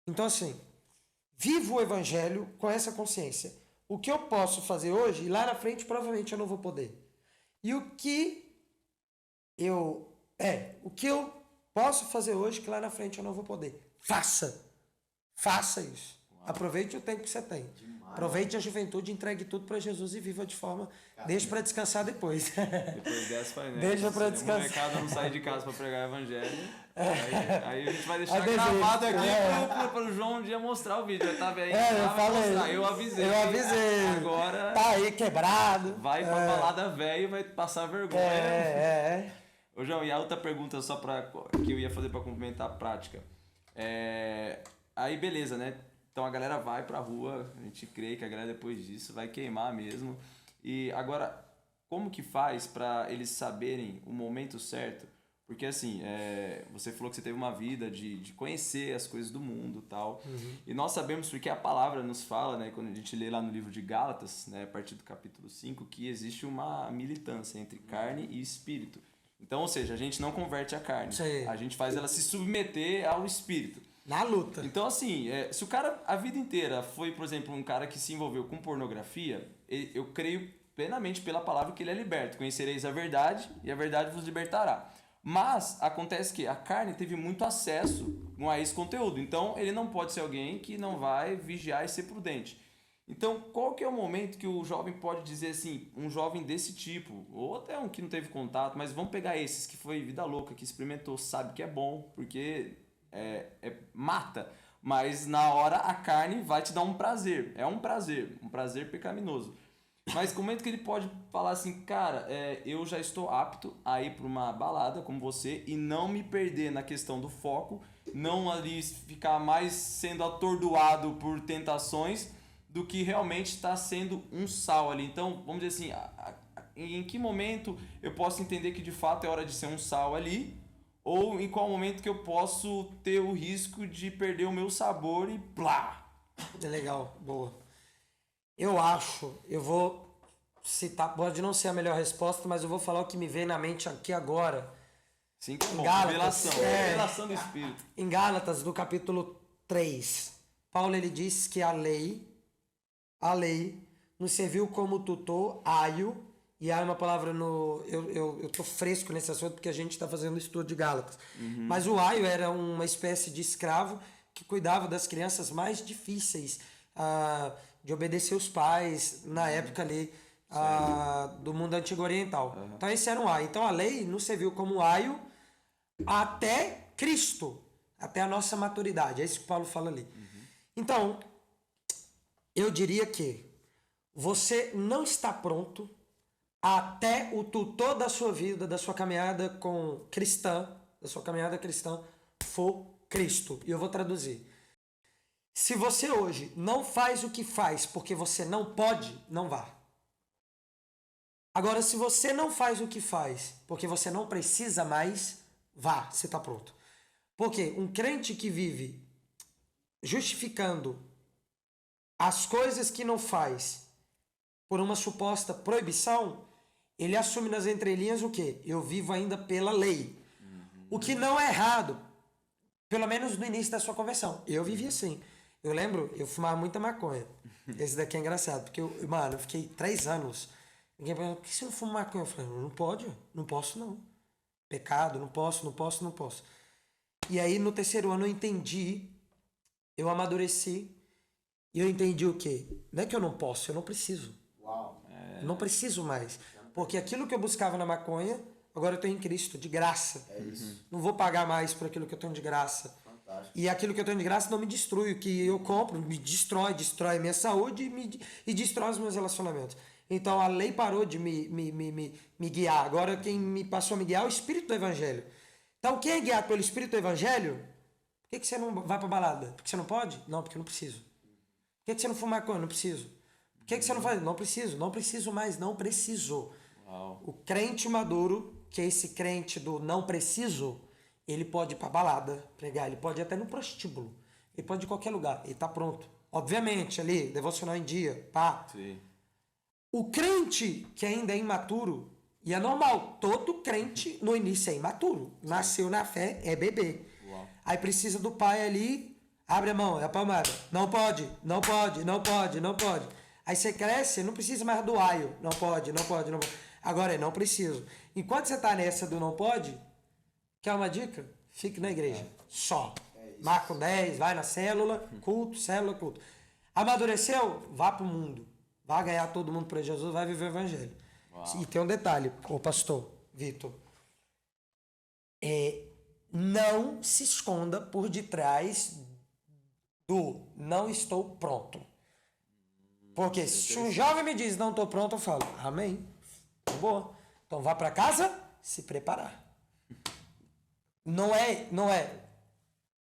Então assim, vivo o evangelho com essa consciência. O que eu posso fazer hoje, lá na frente provavelmente eu não vou poder. E o que eu posso fazer hoje que lá na frente eu não vou poder. Faça isso. Uau. Aproveite o tempo que você tem. Demais. Aproveite a juventude, entregue tudo para Jesus e viva de forma... Deixa para descansar depois. Depois dessa vai, né? Deixa para descansar. O mercado não sai de casa para pregar o evangelho. Aí a gente vai deixar gravado aqui para o João um dia mostrar o vídeo. Eu tava aí, eu avisei. Agora... Tá aí quebrado. Vai pra balada velho e vai passar vergonha. Ô João, e a outra pergunta que eu ia fazer para complementar a prática. Aí beleza, né? Então a galera vai pra rua, a gente crê que a galera depois disso vai queimar mesmo. E agora, como que faz para eles saberem o momento certo? Porque assim, você falou que você teve uma vida de conhecer as coisas do mundo e tal. E nós sabemos porque a palavra nos fala, né, quando a gente lê lá no livro de Gálatas, né, a partir do capítulo 5, que existe uma militância entre carne e espírito. Então, ou seja, a gente não converte a carne. A gente faz ela se submeter ao espírito. Na luta. Então, assim, se o cara a vida inteira foi, por exemplo, um cara que se envolveu com pornografia, eu creio plenamente pela palavra que ele é liberto. Conhecereis a verdade e a verdade vos libertará. Mas acontece que a carne teve muito acesso a esse conteúdo. Então, ele não pode ser alguém que não vai vigiar e ser prudente. Então, qual que é o momento que o jovem pode dizer assim, um jovem desse tipo, ou até um que não teve contato, mas vamos pegar esses que foi vida louca, que experimentou, sabe que é bom, porque mata, mas na hora a carne vai te dar um prazer, um prazer pecaminoso. Mas como é que ele pode falar assim, cara, eu já estou apto a ir para uma balada como você e não me perder na questão do foco, não ali ficar mais sendo atordoado por tentações do que realmente está sendo um sal ali. Então, vamos dizer assim, em que momento eu posso entender que de fato é hora de ser um sal ali, ou em qual momento que eu posso ter o risco de perder o meu sabor e plá. É legal, boa. Eu vou citar, pode não ser a melhor resposta, mas eu vou falar o que me vem na mente aqui agora. Sim, que bom. Gálatas, revelação do Espírito. Em Gálatas, do capítulo 3, Paulo ele diz que a lei nos serviu como tutor, aio, e há uma palavra eu tô fresco nesse assunto porque a gente está fazendo o estudo de Gálatas. Mas o aio era uma espécie de escravo que cuidava das crianças mais difíceis de obedecer os pais na época ali do mundo antigo oriental. Então esse era um aio. Então a lei nos serviu como aio até Cristo, até a nossa maturidade. É isso que Paulo fala ali. Então, eu diria que você não está pronto até o tutor da sua vida, da sua caminhada cristã, for Cristo. E eu vou traduzir. Se você hoje não faz o que faz porque você não pode, não vá. Agora, se você não faz o que faz porque você não precisa mais, vá, você está pronto. Porque um crente que vive justificando as coisas que não faz por uma suposta proibição, ele assume nas entrelinhas o quê? Eu vivo ainda pela lei. O que não é errado, pelo menos no início da sua conversão. Eu vivi assim. Eu lembro, eu fumava muita maconha. Esse daqui é engraçado, porque eu fiquei 3 anos. Ninguém perguntou, por que você não fuma maconha? Eu falei, não pode, não posso não. Pecado, não posso. E aí no 3º ano eu entendi, eu amadureci, e eu entendi o quê? Não é que eu não posso, eu não preciso. Eu não preciso mais. Porque aquilo que eu buscava na maconha, agora eu tenho em Cristo, de graça. É isso. Não vou pagar mais por aquilo que eu tenho de graça. Fantástico. E aquilo que eu tenho de graça não me destrui. O que eu compro me destrói a minha saúde e destrói os meus relacionamentos. Então a lei parou de me guiar. Agora quem me passou a me guiar é o Espírito do Evangelho. Então quem é guiado pelo Espírito do Evangelho, por que você não vai pra balada? Porque você não pode? Não, porque eu não preciso. Por que você não fuma maconha? Não preciso. Por que você não faz? Não preciso mais, não preciso. Uau. O crente maduro, que é esse crente do não preciso, ele pode ir pra balada pregar, ele pode ir até no prostíbulo, ele pode ir em qualquer lugar, ele tá pronto. Obviamente, ali, devocional em dia, pá. Sim. O crente que ainda é imaturo, e é normal, todo crente no início é imaturo, nasceu na fé, é bebê. Uau. Aí precisa do pai ali, abre a mão, é a palmada. Não pode. Aí você cresce, não precisa mais do aio. Não pode. Agora não preciso. Enquanto você tá nessa do não pode, quer uma dica? Fique na igreja. Só. Marca um 10, vai na célula, culto. Amadureceu? Vá pro mundo. Vá ganhar todo mundo para Jesus, vai viver o evangelho. Uau. E tem um detalhe, ô pastor Vitor. Não se esconda por detrás do não estou pronto. Porque se um jovem me diz não estou pronto, eu falo, amém. Boa. Então vá para casa se preparar. Não é.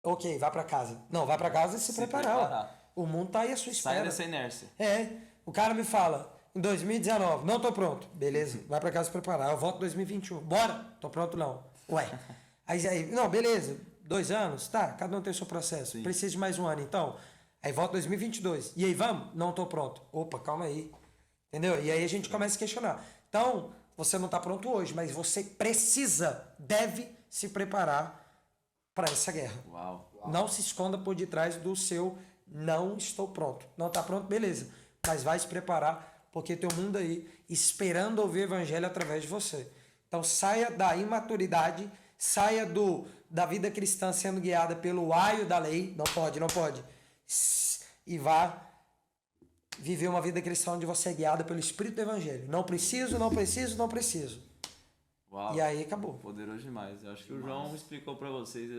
Ok, vá para casa. Não, vá para casa e se preparar. O mundo tá aí à sua espera. Sai dessa inércia. O cara me fala, em 2019, não tô pronto. Beleza, vai pra casa se preparar. Eu volto em 2021. Bora? Tô pronto não. Ué. Aí, não, beleza. 2 anos? Tá, cada um tem o seu processo. Sim. Precisa de mais um ano, então. Aí volta 2022. E aí, vamos? Não tô pronto. Opa, calma aí. Entendeu? E aí a gente começa a questionar. Então, você não tá pronto hoje, mas você deve se preparar para essa guerra. Uau. Não se esconda por detrás do seu não estou pronto. Não tá pronto? Beleza. Mas vai se preparar, porque tem um mundo aí esperando ouvir o evangelho através de você. Então saia da imaturidade, saia da vida cristã sendo guiada pelo aio da lei. Não pode. E vá viver uma vida cristã onde você é guiado pelo Espírito do Evangelho. Não preciso. Uau. E aí acabou. Poderoso demais. Eu acho que o João explicou pra vocês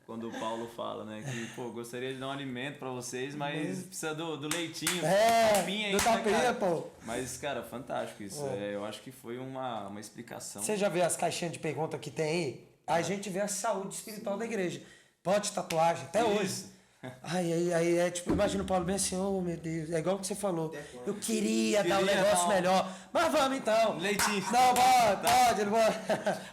quando o Paulo fala, né? Que, pô, gostaria de dar um alimento pra vocês, mas precisa do leitinho, tapinha aí, do tapinha, pô. Mas, cara, fantástico isso. Eu acho que foi uma explicação. Você já viu as caixinhas de pergunta que tem aí? A gente vê a saúde espiritual da igreja. Pode tatuagem, até hoje. Aí é tipo, imagina o Paulo bem assim, oh meu Deus, é igual o que você falou. Eu queria dar um negócio melhor, mas vamos então. Leitinho. Não, pode, não pode.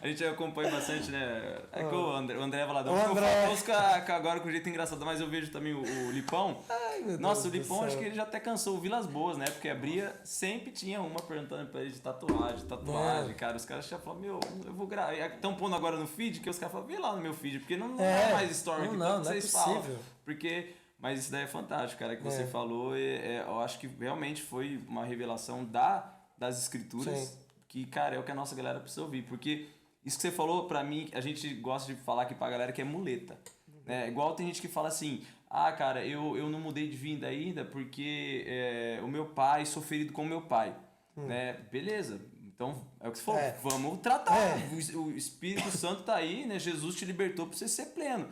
A gente acompanha bastante, né? É que o André Valadão O ficou André. famoso agora com um jeito engraçado, mas eu vejo também o Lipão. Ai, meu Deus. Nossa, o do Lipão céu. acho que ele já até cansou o Vilas Boas, né? Porque abria, sempre tinha uma perguntando pra ele de tatuagem, cara. Os caras já falavam, meu, eu vou gravar. Estão pondo agora no feed, que os caras falam, vê lá no meu feed, porque não é mais story que não é vocês possível. falam. Porque, mas isso daí é fantástico, cara, que você falou. Eu acho que realmente foi uma revelação das escrituras. Sim. Que, cara, é o que a nossa galera precisa ouvir. Porque isso que você falou, pra mim, a gente gosta de falar aqui pra galera que é muleta. Né? Igual tem gente que fala assim, cara, eu não mudei de vida ainda porque o meu pai, sou ferido com o meu pai. Né? Beleza, então é o que você falou, vamos tratar. O Espírito Santo tá aí, né? Jesus te libertou pra você ser pleno.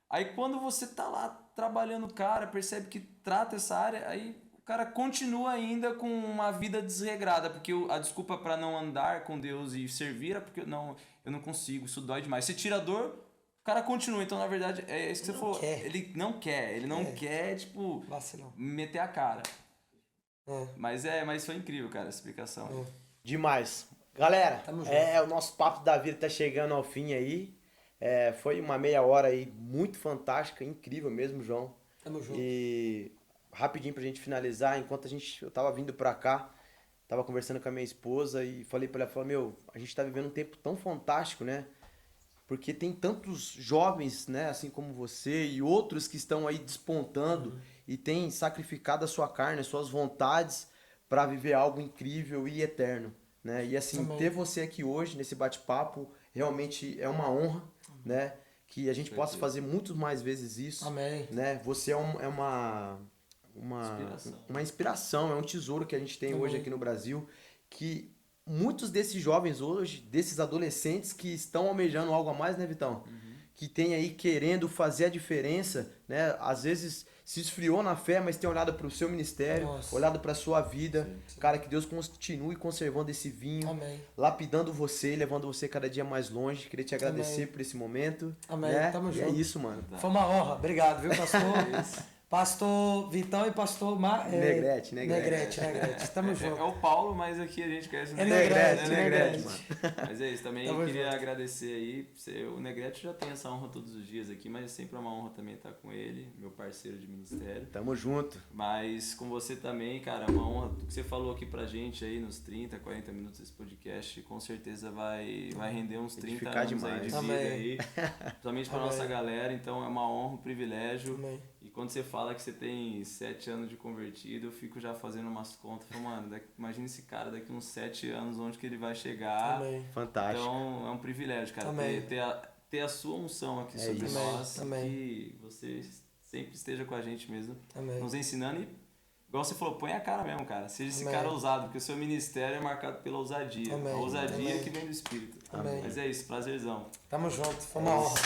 Aí quando você tá lá trabalhando o cara, percebe que trata essa área, aí o cara continua ainda com uma vida desregrada, porque a desculpa para não andar com Deus e servir é porque eu não consigo, isso dói demais. Você tira a dor, o cara continua. Então, na verdade, é isso que você falou. Ele não quer, tipo, Vacilão. meter a cara. Mas foi incrível, cara, essa explicação. Demais. Galera, Tamo junto. o nosso papo da vida tá chegando ao fim aí. Foi uma meia hora aí muito fantástica, incrível mesmo, João. Tamo junto. E rapidinho pra gente finalizar, enquanto eu tava vindo pra cá, tava conversando com a minha esposa e falei pra ela, meu, a gente tá vivendo um tempo tão fantástico, né? Porque tem tantos jovens, né, assim como você e outros que estão aí despontando e têm sacrificado a sua carne, as suas vontades pra viver algo incrível e eterno, né? E assim, ter você aqui hoje nesse bate-papo realmente é uma honra, né? Que a gente possa fazer muito mais vezes isso. Amém. Né? Você é uma inspiração, é um tesouro que a gente tem hoje aqui no Brasil, que muitos desses jovens hoje, desses adolescentes que estão almejando algo a mais, né, Vitão? Que tem aí querendo fazer a diferença, né? Às vezes se esfriou na fé, mas tem olhado para o seu ministério, olhado para a sua vida. Sim. Cara, que Deus continue conservando esse vinho, lapidando você, levando você cada dia mais longe. Queria te agradecer por esse momento. Amém. Né? Tamo junto. É isso, mano. Foi uma honra. Obrigado, viu, pastor? Pastor Vitão e pastor Negrete. Tamo junto. É o Paulo, mas aqui a gente conhece o Negrete, mano. Mas é isso, também queria agradecer aí. O Negrete já tem essa honra todos os dias aqui, mas é sempre uma honra também estar com ele, meu parceiro de ministério. Tamo junto. Mas com você também, cara, é uma honra. Tudo que você falou aqui pra gente aí nos 30, 40 minutos desse podcast, com certeza vai render uns 30 anos demais. aí de vida aí. Principalmente pra nossa galera, então é uma honra, um privilégio. Amém. E quando você fala que você tem 7 anos de convertido, eu fico já fazendo umas contas. Falo, mano, imagina esse cara daqui uns 7 anos, onde que ele vai chegar. Amém. Fantástico. Então é um privilégio, cara, ter a sua unção aqui sobre isso. nós. Amém. Que você sempre esteja com a gente mesmo, Amém. nos ensinando e, igual você falou, põe a cara mesmo, cara. Seja esse cara ousado, porque o seu ministério é marcado pela ousadia. Amém. A ousadia que vem do Espírito. Amém. Mas é isso, prazerzão. Tamo junto. Foi uma honra.